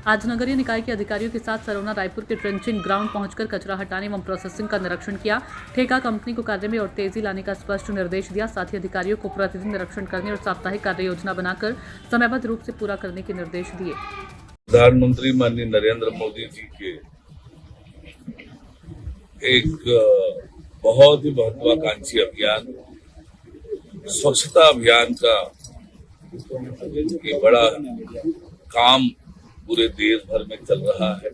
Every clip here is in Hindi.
आज नगरीय निकाय के अधिकारियों के साथ सरोना रायपुर के ट्रेंचिंग ग्राउंड पहुंचकर कचरा हटाने एवं प्रोसेसिंग का निरीक्षण किया। ठेका कंपनी को कार्य में और तेजी लाने का स्पष्ट निर्देश दिया। साथ ही अधिकारियों को प्रतिदिन निरीक्षण करने और साप्ताहिक कार्य योजना बनाकर समयबद्ध रूप से पूरा करने के निर्देश दिए। प्रधानमंत्री माननीय नरेंद्र मोदी जी के एक बहुत ही महत्वाकांक्षी अभियान स्वच्छता अभियान का ये बड़ा काम पूरे देश भर में चल रहा है,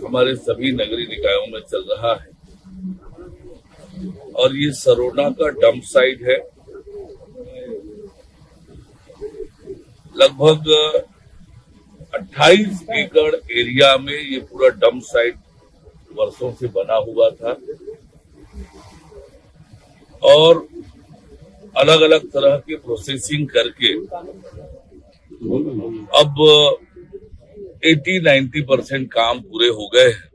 हमारे सभी नगरीय निकायों में चल रहा है। और ये सरोना का डंप साइट है। लगभग 28 एकड़ एरिया में ये पूरा डंप साइट वर्षों से बना हुआ था और अलग अलग तरह के प्रोसेसिंग करके अब 80-90% काम पूरे हो गए हैं।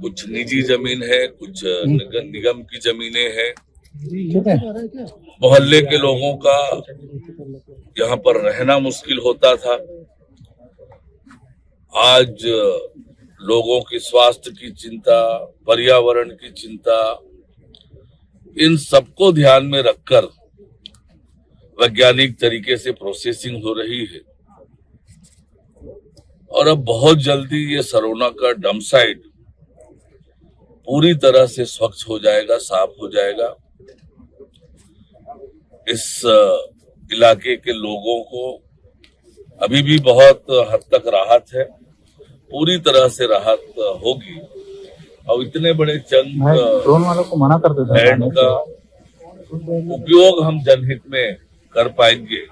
कुछ निजी जमीन है, कुछ निगम की जमीनें हैं। मोहल्ले के लोगों का यहाँ पर रहना मुश्किल होता था। आज लोगों की स्वास्थ्य की चिंता, पर्यावरण की चिंता, इन सबको ध्यान में रखकर वैज्ञानिक तरीके से प्रोसेसिंग हो रही है और अब बहुत जल्दी ये सरोना का डंप साइट पूरी तरह से स्वच्छ हो जाएगा, साफ हो जाएगा। इस इलाके के लोगों को अभी भी बहुत हद तक राहत है, पूरी तरह से राहत होगी और इतने बड़े चंद वालों को मना कर देता लैंड का उपयोग हम जनहित में कर पाएंगे।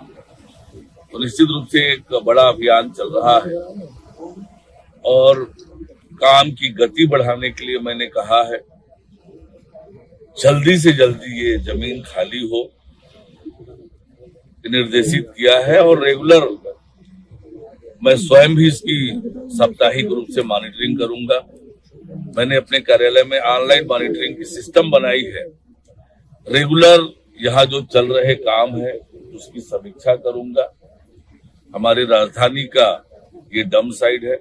तो निश्चित रूप से एक बड़ा अभियान चल रहा है और काम की गति बढ़ाने के लिए मैंने कहा है जल्दी से जल्दी ये जमीन खाली हो, निर्देशित किया है और रेगुलर मैं स्वयं भी इसकी साप्ताहिक रूप से मॉनिटरिंग करूंगा। मैंने अपने कार्यालय में ऑनलाइन मॉनिटरिंग की सिस्टम बनाई है। रेगुलर यहाँ जो चल रहे काम है उसकी समीक्षा करूंगा। हमारे राजधानी का ये डंप साइट है।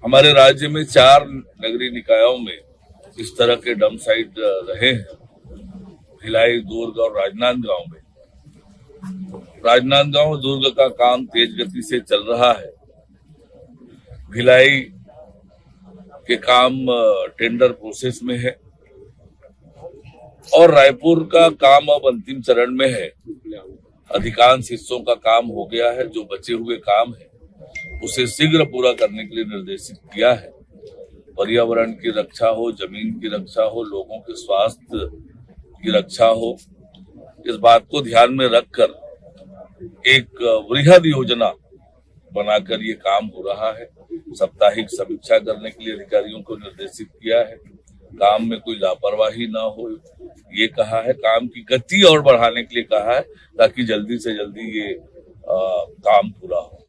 हमारे राज्य में 4 नगरीय निकायों में इस तरह के डंप साइट रहे हैं, भिलाई, दुर्ग और राजनांदगांव में। राजनांदगांव दुर्ग का काम तेज गति से चल रहा है। भिलाई के काम टेंडर प्रोसेस में है और रायपुर का काम अब अंतिम चरण में है। अधिकांश हिस्सों का काम हो गया है। जो बचे हुए काम है उसे शीघ्र पूरा करने के लिए निर्देशित किया है। पर्यावरण की रक्षा हो, जमीन की रक्षा हो, लोगों के स्वास्थ्य की रक्षा हो, इस बात को ध्यान में रखकर एक वृहद योजना बनाकर ये काम हो रहा है। साप्ताहिक समीक्षा करने के लिए अधिकारियों को निर्देशित किया है। काम में कोई लापरवाही ना हो ये कहा है। काम की गति और बढ़ाने के लिए कहा है ताकि जल्दी से जल्दी ये काम पूरा हो।